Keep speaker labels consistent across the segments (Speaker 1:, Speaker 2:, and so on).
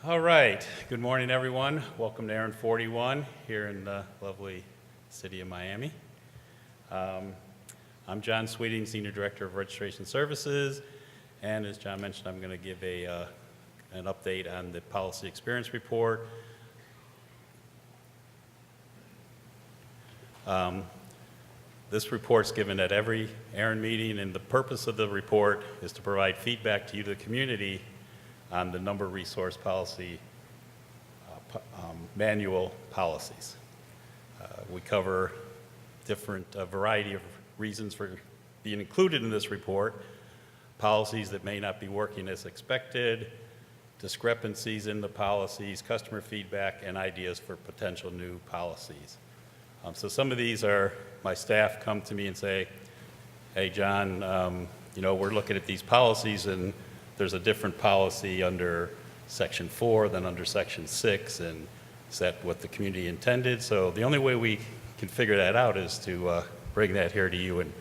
Speaker 1: All right, good morning everyone. Welcome to Aaron 41 here in the lovely city of Miami. I'm John Sweeting, Senior Director of Registration Services, and as John mentioned, I'm going to give an update on the Policy Experience Report. This report's given at every Aaron meeting, and the purpose of the report is to provide feedback to you, the community, on the number resource policy manual policies. We cover a variety of reasons for being included in this report, policies that may not be working as expected, discrepancies in the policies, customer feedback, and ideas for potential new policies. So some of these are, my staff come to me and say, hey John, we're looking at these policies and there's a different policy under Section 4 than under Section 6, and is that what the community intended? So the only way we can figure that out is to bring that here to you and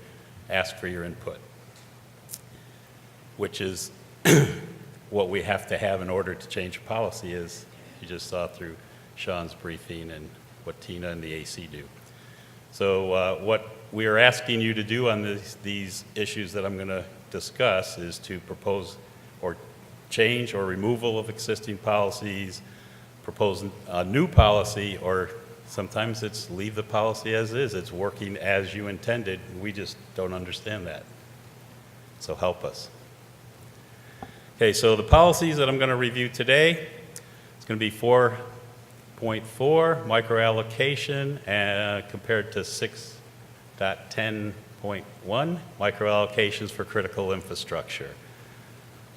Speaker 1: ask for your input, which is what we have to have in order to change a policy, as you just saw through Sean's briefing and what Tina and the AC do. So what we are asking you to do on these issues that I'm going to discuss is to propose or change or removal of existing policies, propose a new policy, or sometimes it's leave the policy as is. It's working as you intended. We just don't understand that. So help us. Okay, so the policies that I'm going to review today, it's going to be 4.4, microallocation, compared to 6.10.1, microallocations for critical infrastructure.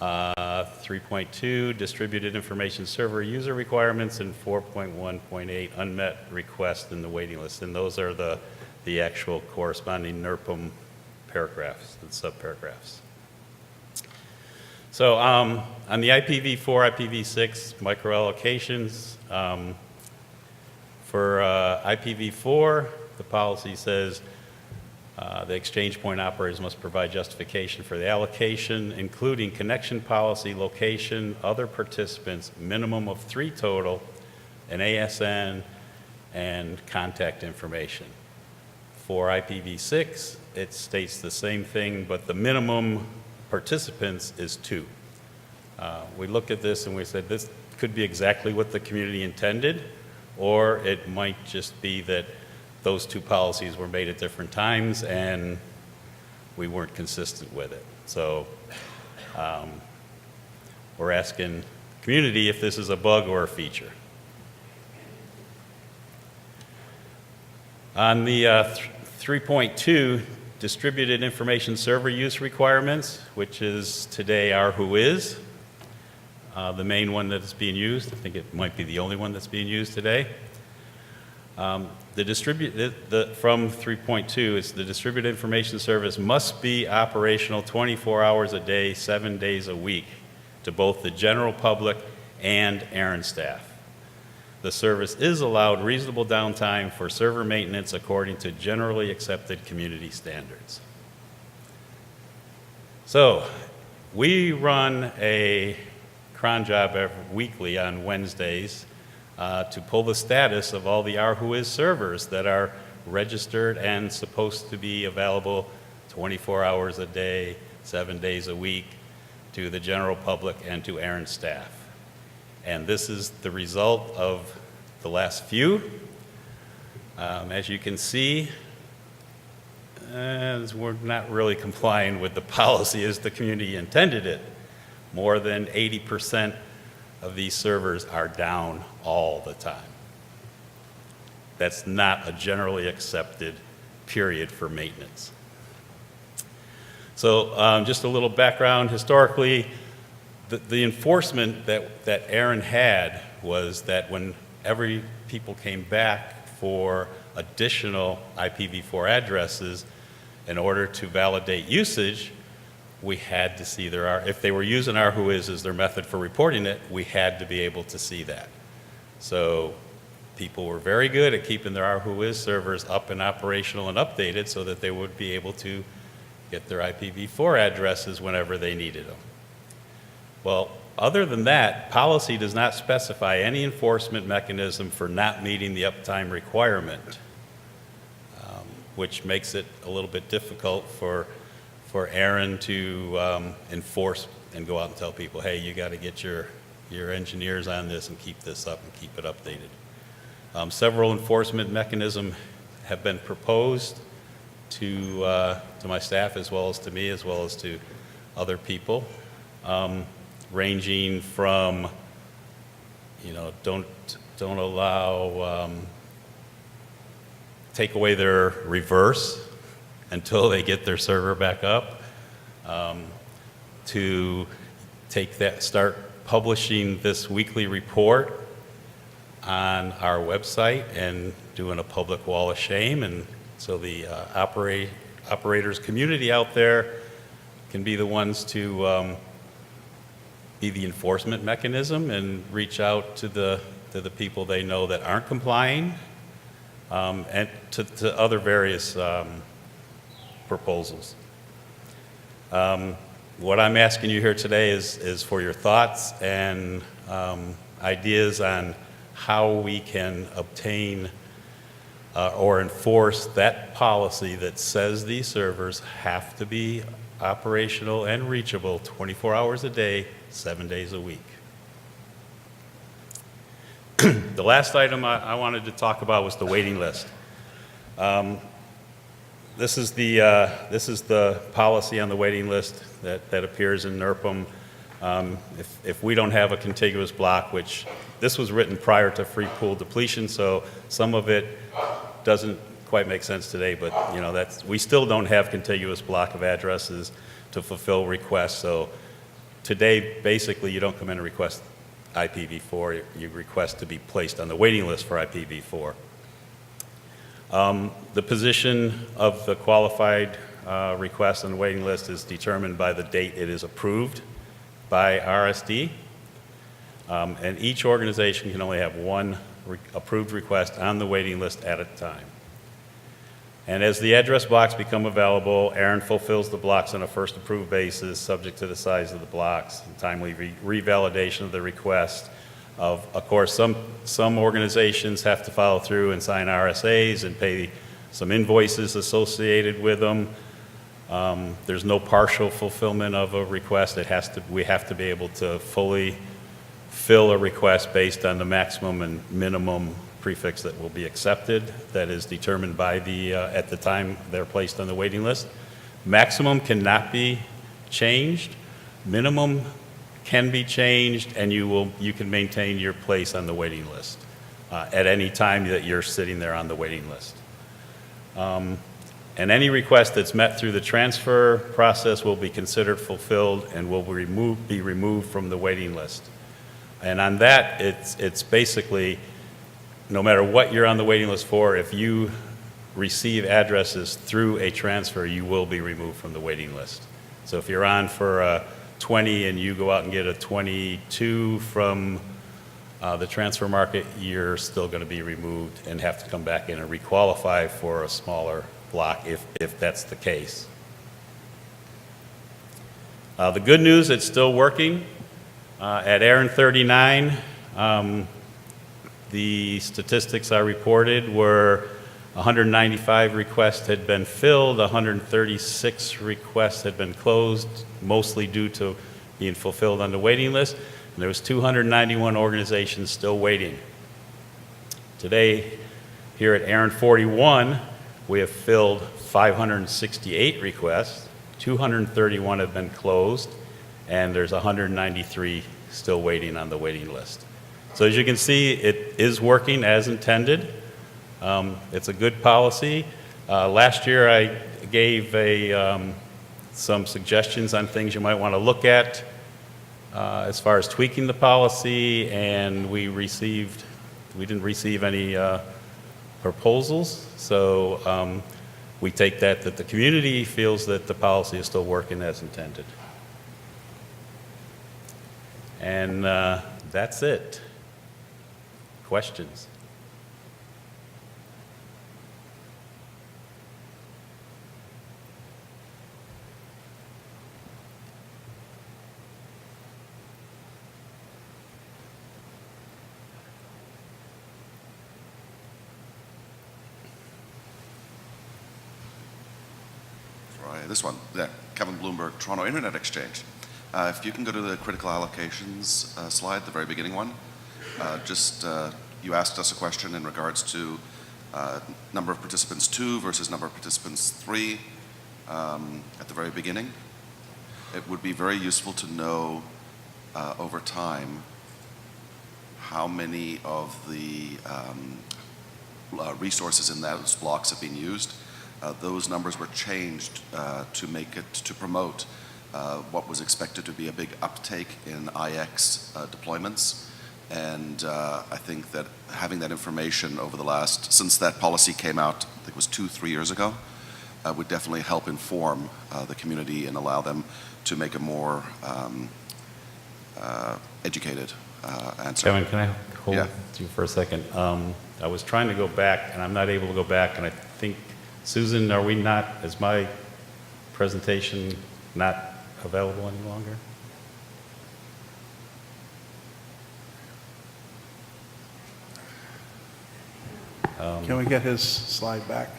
Speaker 1: 3.2, distributed information server user requirements, and 4.1.8, unmet requests in the waiting list. And those are the actual corresponding NERPM paragraphs and subparagraphs. So on the IPv4, IPv6 microallocations, for IPv4, the policy says the exchange point operators must provide justification for the allocation, including connection policy, location, other participants, minimum of 3 total, an ASN, and contact information. For IPv6, it states the same thing, but the minimum participants is 2. We looked at this and we said this could be exactly what the community intended, or it might just be that those 2 policies were made at different times and we weren't consistent with it. So we're asking the community if this is a bug or a feature. On the 3.2, distributed information server use requirements, which is today our WHOIS, the main one that is being used. I think it might be the only one that's being used today. From 3.2, it's the distributed information service must be operational 24 hours a day, 7 days a week to both the general public and Aaron staff. The service is allowed reasonable downtime for server maintenance according to generally accepted community standards. So we run a cron job weekly on Wednesdays to pull the status of all the RWHOIS servers that are registered and supposed to be available 24 hours a day, 7 days a week to the general public and to Aaron staff. And this is the result of the last few. As you can see, we're not really complying with the policy as the community intended it. More than 80% of these servers are down all the time. That's not a generally accepted period for maintenance. So just a little background. Historically, the enforcement that Aaron had was that when people came back for additional IPv4 addresses, in order to validate usage, we had to see if they were using our WHOIS as their method for reporting it, we had to be able to see that. So people were very good at keeping their RWHOIS servers up and operational and updated so that they would be able to get their IPv4 addresses whenever they needed them. Well, Other than that, policy does not specify any enforcement mechanism for not meeting the uptime requirement, which makes it a little bit difficult for Aaron to enforce and go out and tell people, hey, you got to get your engineers on this and keep this up and keep it updated. Several enforcement mechanisms have been proposed to my staff as well as to me as well as to other people, ranging from, don't allow, take away their reverse until they get their server back up, to start publishing this weekly report on our website and doing a public wall of shame, and so the operators community out there can be the ones to be the enforcement mechanism and reach out to the people they know that aren't complying, and to other various proposals. What I'm asking you here today is for your thoughts and ideas on how we can obtain or enforce that policy that says these servers have to be operational and reachable 24 hours a day, 7 days a week. The last item I wanted to talk about was the waiting list. This is the policy on the waiting list that appears in NERPM. If we don't have a contiguous block, which this was written prior to free pool depletion, so some of it doesn't quite make sense today, but we still don't have contiguous block of addresses to fulfill requests. So today, basically, you don't come in and request IPv4, you request to be placed on the waiting list for IPv4. The position of the qualified request on the waiting list is determined by the date it is approved by RSD. And each organization can only have one approved request on the waiting list at a time. And as the address blocks become available, Aaron fulfills the blocks on a first approved basis, subject to the size of the blocks and timely revalidation of the request. Of course, some organizations have to follow through and sign RSAs and pay some invoices associated with them. There's no partial fulfillment of a request. We have to be able to fully fill a request based on the maximum and minimum prefix that will be accepted, that is determined by at the time they're placed on the waiting list. Maximum cannot be changed. Minimum can be changed, and you can maintain your place on the waiting list at any time that you're sitting there on the waiting list. And any request that's met through the transfer process will be considered fulfilled and will be removed from the waiting list. And on that, it's basically, no matter what you're on the waiting list for, if you receive addresses through a transfer, you will be removed from the waiting list. So if you're on for 20 and you go out and get a 22 from the transfer market, you're still going to be removed and have to come back in and requalify for a smaller block if that's the case. The good news, it's still working. At Aaron 39, the statistics I reported were 195 requests had been filled, 136 requests had been closed, mostly due to being fulfilled on the waiting list, and there was 291 organizations still waiting. Today, here at Aaron 41, we have filled 568 requests, 231 have been closed, and there's 193 still waiting on the waiting list. So as you can see, it is working as intended. It's a good policy. Last year I gave some suggestions on things you might want to look at as far as tweaking the policy, and we didn't receive any proposals. So we take that the community feels that the policy is still working as intended. And that's it. Questions?
Speaker 2: this one, yeah, Kevin Bloomberg, Toronto Internet Exchange. If you can go to the critical allocations slide, the very beginning one, you asked us a question in regards to number of participants 2 versus number of participants 3 at the very beginning. It would be very useful to know over time how many of the resources in those blocks have been used. Those numbers were changed to promote what was expected to be a big uptake in IX deployments. And I think that having that information over since that policy came out, I think it was 2-3 years ago, would definitely help inform the community and allow them to make a more educated answer.
Speaker 1: Kevin, can I hold
Speaker 2: Yeah.
Speaker 1: you for a second? I was trying to go back, and I'm not able to go back, and I think, Susan, is my presentation not available any longer?
Speaker 3: Can we get his slide back?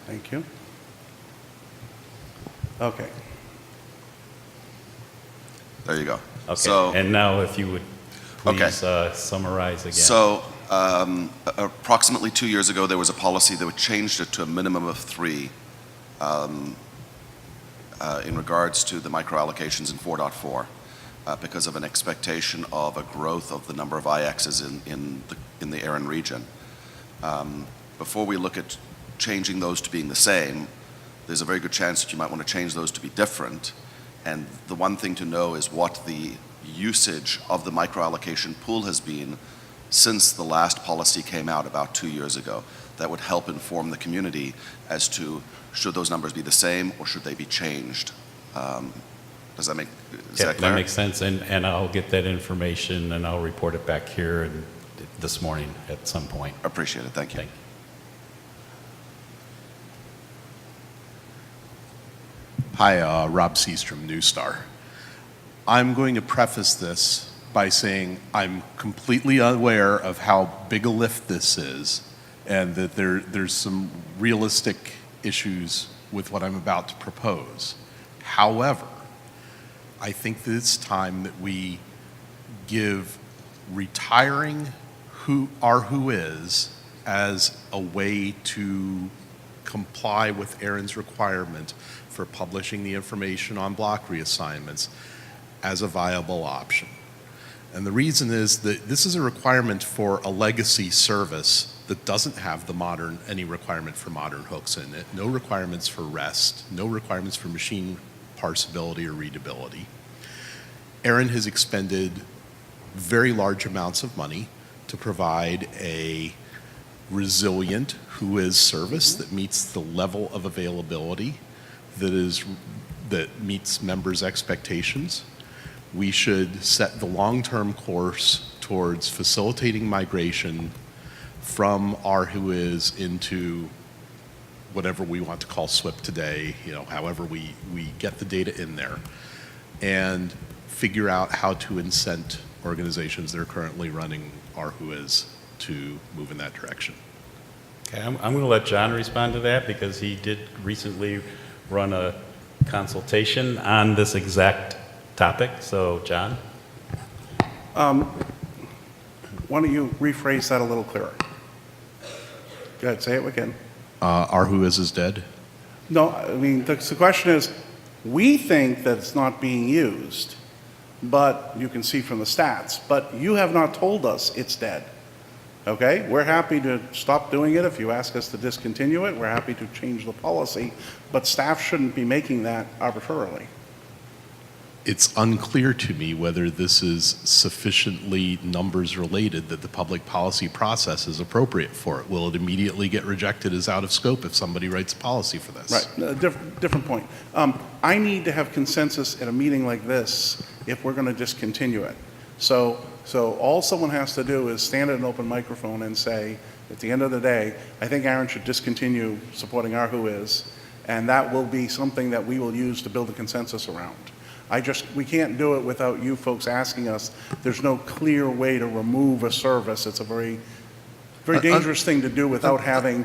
Speaker 3: Thank you. Okay.
Speaker 2: There you go.
Speaker 1: Okay,
Speaker 2: So,
Speaker 1: and now if you would please
Speaker 2: Okay.
Speaker 1: summarize again.
Speaker 2: So approximately 2 years ago, there was a policy that changed it to a minimum of 3 in regards to the microallocations in 4.4 because of an expectation of a growth of the number of IXs in the Erin region. Before we look at changing those to being the same, there's a very good chance that you might want to change those to be different. And the one thing to know is what the usage of the microallocation pool has been since the last policy came out about 2 years ago. That would help inform the community as to should those numbers be the same or should they be changed. Is that clear?
Speaker 1: That makes sense, and I'll get that information and I'll report it back here this morning at some point.
Speaker 2: Appreciate it. Thank you.
Speaker 1: Thank you.
Speaker 4: Hi, Rob Seastrom, New Star. I'm going to preface this by saying I'm completely unaware of how big a lift this is and that there's some realistic issues with what I'm about to propose. However, I think that it's time that we give retiring who is as a way to comply with Erin's requirement for publishing the information on block reassignments as a viable option. And the reason is that this is a requirement for a legacy service that doesn't have any requirement for modern hooks in it, no requirements for REST, no requirements for machine parsability or readability. Erin has expended very large amounts of money to provide a resilient WHOIS service that meets the level of availability that meets members' expectations. We should set the long-term course towards facilitating migration from our WHOIS into whatever we want to call SWIP today, however we get the data in there, and figure out how to incent organizations that are currently running our WHOIS to move in that direction.
Speaker 1: Okay, I'm going to let John respond to that because he did recently run a consultation on this exact topic. So, John?
Speaker 3: Why don't you rephrase that a little clearer? Go ahead, say it again.
Speaker 4: Our WHOIS is dead?
Speaker 3: No, I mean, the question is, we think that it's not being used, but you can see from the stats, but you have not told us it's dead. Okay? We're happy to stop doing it if you ask us to discontinue it. We're happy to change the policy, but staff shouldn't be making that arbitrarily.
Speaker 4: It's unclear to me whether this is sufficiently numbers related that the public policy process is appropriate for it. Will it immediately get rejected as out of scope if somebody writes a policy for this?
Speaker 3: Right, different point. I need to have consensus at a meeting like this if we're going to discontinue it. So all someone has to do is stand at an open microphone and say, at the end of the day, I think Erin should discontinue supporting our WHOIS, and that will be something that we will use to build a consensus around. We can't do it without you folks asking us. There's no clear way to remove a service. It's a very dangerous thing to do without having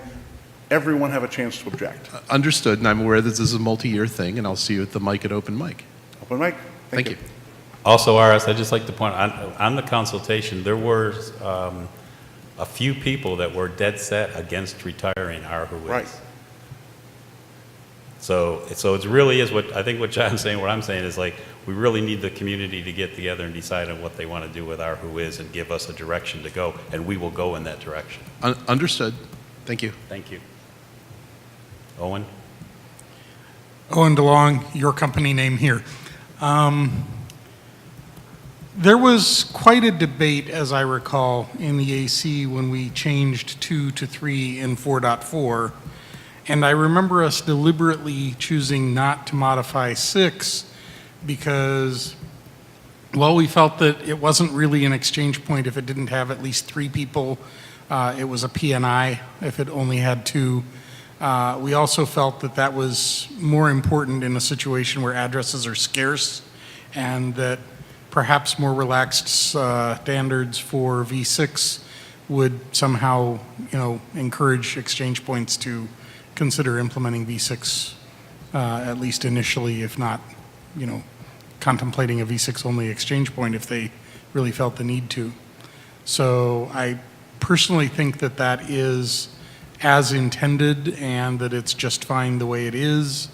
Speaker 3: everyone have a chance to object.
Speaker 4: Understood, and I'm aware that this is a multi-year thing, and I'll see you at the mic at open mic.
Speaker 3: Open mic?
Speaker 4: Thank you.
Speaker 1: Also, RS, I'd just like to point out, on the consultation, there were a few people that were dead set against retiring our who is.
Speaker 3: Right.
Speaker 1: So it really is what, I think what John's saying, what I'm saying is like, we really need the community to get together and decide on what they want to do with our who is and give us a direction to go, and we will go in that direction.
Speaker 4: Understood. Thank you.
Speaker 1: Thank you. Owen?
Speaker 5: Owen DeLong, your company name here. There was quite a debate, as I recall, in the AC when we changed 2 to 3 in 4.4, and I remember us deliberately choosing not to modify 6 because, well, we felt that it wasn't really an exchange point if it didn't have at least 3 people. It was a PNI if it only had 2. We also felt that that was more important in a situation where addresses are scarce, and that perhaps more relaxed standards for V6 would somehow, encourage exchange points to consider implementing V6, at least initially, if not, contemplating a V6 only exchange point if they really felt the need to. So I personally think that that is as intended and that it's just fine the way it is.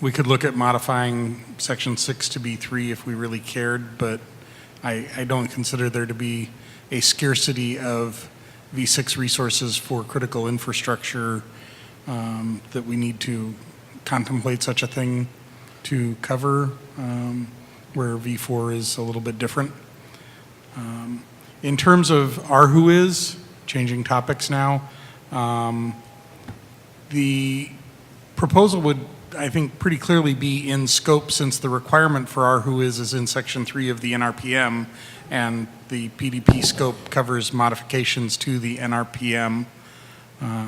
Speaker 5: We could look at modifying section 6 to be 3 if we really cared, but I don't consider there to be a scarcity of V6 resources for critical infrastructure that we need to contemplate such a thing to cover, where V4 is a little bit different. In terms of our who is, changing topics now, the proposal would, I think, pretty clearly be in scope since the requirement for our who is in section 3 of the NRPM, and the PDP scope covers modifications to the NRPM.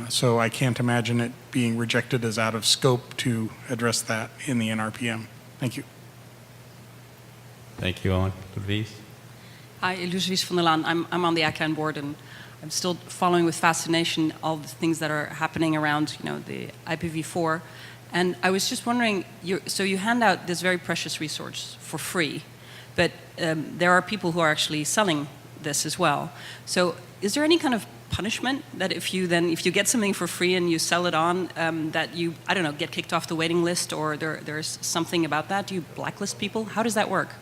Speaker 5: So I can't imagine it being rejected as out of scope to address that in the NRPM. Thank you.
Speaker 1: Thank you, Owen. Louise?
Speaker 6: Hi, Illusies van der Laan. I'm on the ICANN board, and I'm still following with fascination all the things that are happening around, the IPv4. And I was just wondering, so you hand out this very precious resource for free, but there are people who are actually selling this as well. So is there any kind of punishment that if you get something for free and you sell it on, that you, I don't know, get kicked off the waiting list, or there's something about that? Do you blacklist people? How does that work?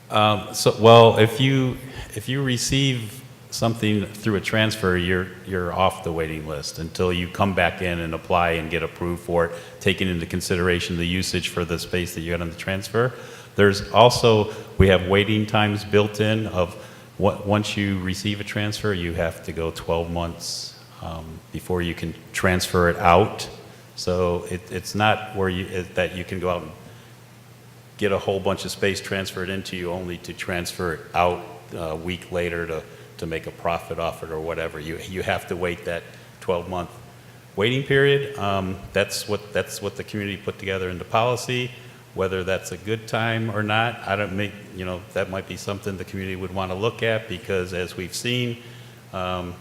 Speaker 1: If you receive something through a transfer, you're off the waiting list until you come back in and apply and get approved for it, taking into consideration the usage for the space that you got on the transfer. There's also, we have waiting times built in of once you receive a transfer, you have to go 12 months before you can transfer it out. So it's not where that you can go out and get a whole bunch of space transferred into you only to transfer it out a week later to make a profit off it or whatever. You have to wait that 12-month waiting period. That's what the community put together into policy. Whether that's a good time or not, that might be something the community would want to look at, because as we've seen,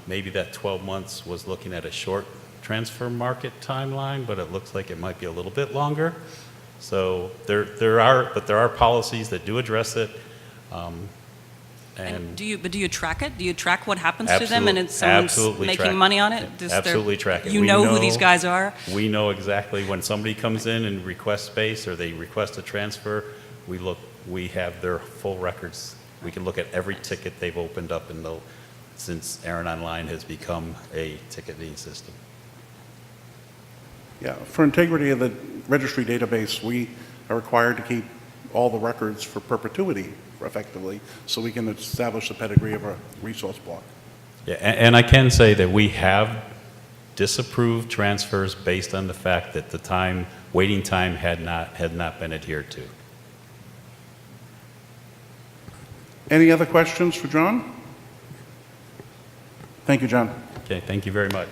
Speaker 1: maybe that 12 months was looking at a short transfer market timeline, but it looks like it might be a little bit longer. So there are policies that do address it.
Speaker 6: And do you track it? Do you track what happens to them, and someone's making money on it?
Speaker 1: Absolutely track it.
Speaker 6: You know who these guys are?
Speaker 1: We know exactly when somebody comes in and requests space or they request a transfer. We have their full records. We can look at every ticket they've opened up since Aaron Online has become a ticketing system.
Speaker 3: Yeah, for integrity of the registry database, we are required to keep all the records for perpetuity, effectively, so we can establish the pedigree of a resource block.
Speaker 1: Yeah, and I can say that we have disapproved transfers based on the fact that the waiting time had not been adhered to.
Speaker 3: Any other questions for John? Thank you, John.
Speaker 1: Okay, thank you very much.